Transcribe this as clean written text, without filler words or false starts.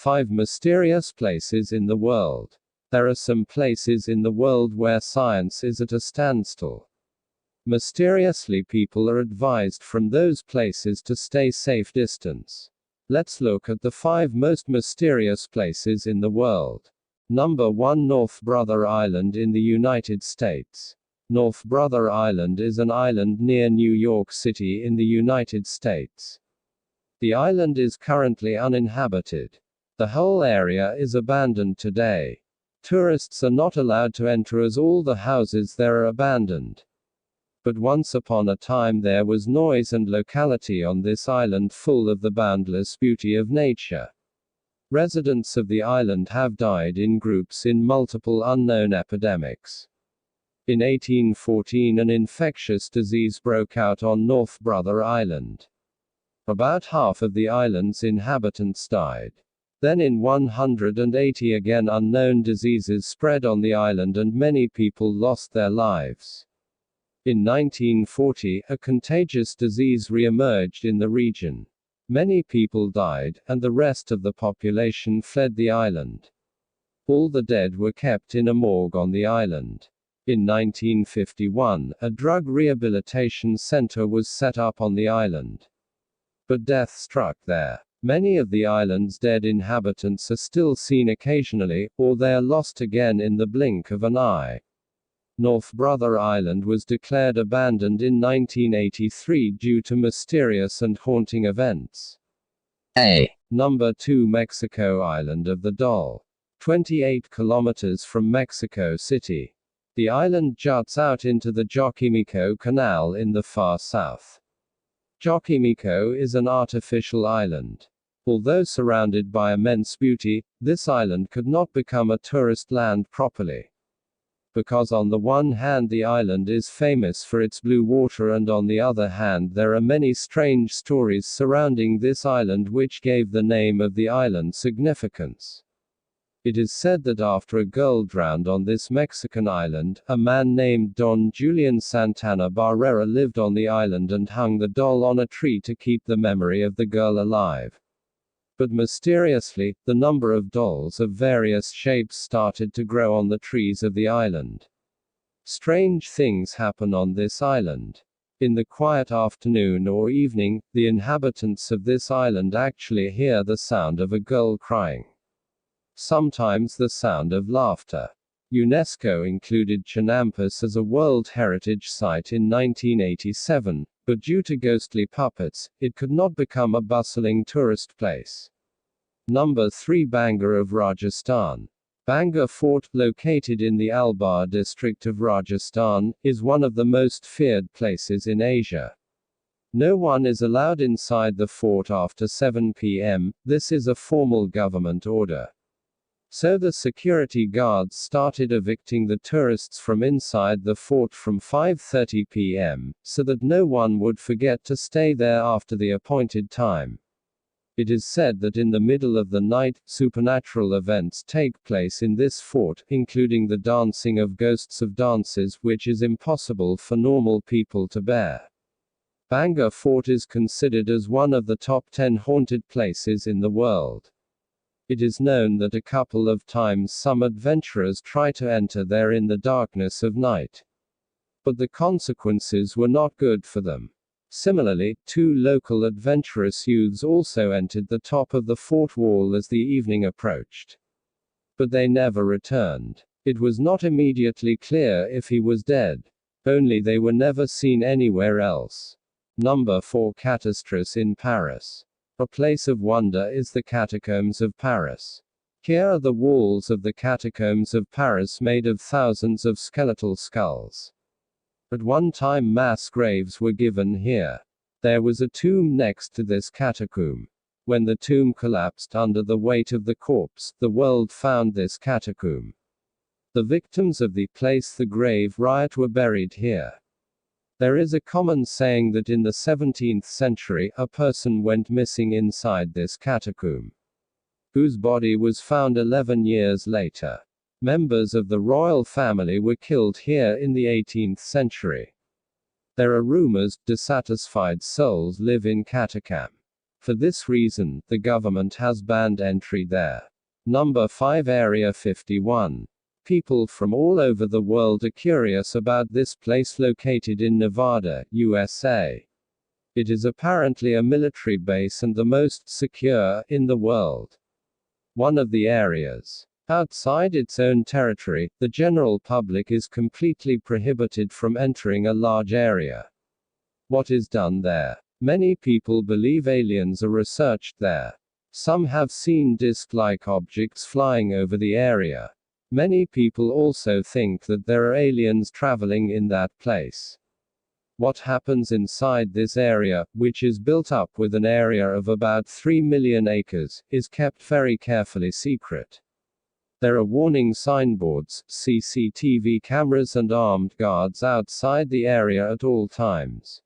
5 mysterious places in the world. There are some places in the world where science is at a standstill. Mysteriously, people are advised from those places to stay safe distance. Let's look at the 5 most mysterious places in the world. Number 1, North Brother Island in the United States. North Brother Island is an island near New York City in the United States. The island is currently uninhabited. The whole area is abandoned today. Tourists are not allowed to enter as all the houses there are abandoned. But once upon a time there was noise and locality on this island full of the boundless beauty of nature. Residents of the island have died in groups in multiple unknown epidemics. In 1814 an infectious disease broke out on North Brother Island. About half of the island's inhabitants died. Then in 180 again unknown diseases spread on the island and many people lost their lives. In 1940, a contagious disease re-emerged in the region. Many people died, and the rest of the population fled the island. All the dead were kept in a morgue on the island. In 1951, a drug rehabilitation center was set up on the island. But death struck there. Many of the island's dead inhabitants are still seen occasionally, or they are lost again in the blink of an eye. North Brother Island was declared abandoned in 1983 due to mysterious and haunting events. Number 2, Mexico Island of the Doll. 28 kilometers from Mexico City. The island juts out into the Xochimilco Canal in the far south. Xochimilco is an artificial island. Although surrounded by immense beauty, this island could not become a tourist land properly. Because on the one hand the island is famous for its blue water and on the other hand there are many strange stories surrounding this island which gave the name of the island significance. It is said that after a girl drowned on this Mexican island, a man named Don Julian Santana Barrera lived on the island and hung the doll on a tree to keep the memory of the girl alive. But mysteriously, the number of dolls of various shapes started to grow on the trees of the island. Strange things happen on this island. In the quiet afternoon or evening, the inhabitants of this island actually hear the sound of a girl crying. Sometimes the sound of laughter. UNESCO included Chinampas as a World Heritage Site in 1987, but due to ghostly puppets, it could not become a bustling tourist place. Number 3, Bhangar of Rajasthan. Bhangar Fort, located in the Albar district of Rajasthan, is one of the most feared places in Asia. No one is allowed inside the fort after 7 p.m., this is a formal government order. So the security guards started evicting the tourists from inside the fort from 5:30 p.m., so that no one would forget to stay there after the appointed time. It is said that in the middle of the night, supernatural events take place in this fort, including the dancing of ghosts of dances which is impossible for normal people to bear. Bhangar Fort is considered as one of the top 10 haunted places in the world. It is known that a couple of times some adventurers try to enter there in the darkness of night. But the consequences were not good for them. Similarly, 2 local adventurous youths also entered the top of the fort wall as the evening approached. But they never returned. It was not immediately clear if he was dead. Only they were never seen anywhere else. Number 4, Catastrophes in Paris. A place of wonder is the catacombs of Paris. Here are the walls of the catacombs of Paris made of thousands of skeletal skulls. At one time mass graves were given here. There was a tomb next to this catacomb. When the tomb collapsed under the weight of the corpse, the world found this catacomb. The victims of the place the grave riot were buried here. There is a common saying that in the 17th century, a person went missing inside this catacomb, whose body was found 11 years later. Members of the royal family were killed here in the 18th century. There are rumors dissatisfied souls live in catacomb. For this reason, the government has banned entry there. Number 5. Area 51. People from all over the world are curious about this place located in Nevada, USA. It is apparently a military base and the most secure in the world. One of the areas. Outside its own territory, the general public is completely prohibited from entering a large area. What is done there? Many people believe aliens are researched there. Some have seen disc-like objects flying over the area. Many people also think that there are aliens traveling in that place. What happens inside this area, which is built up with an area of about 3 million acres, is kept very carefully secret. There are warning signboards, CCTV cameras and armed guards outside the area at all times.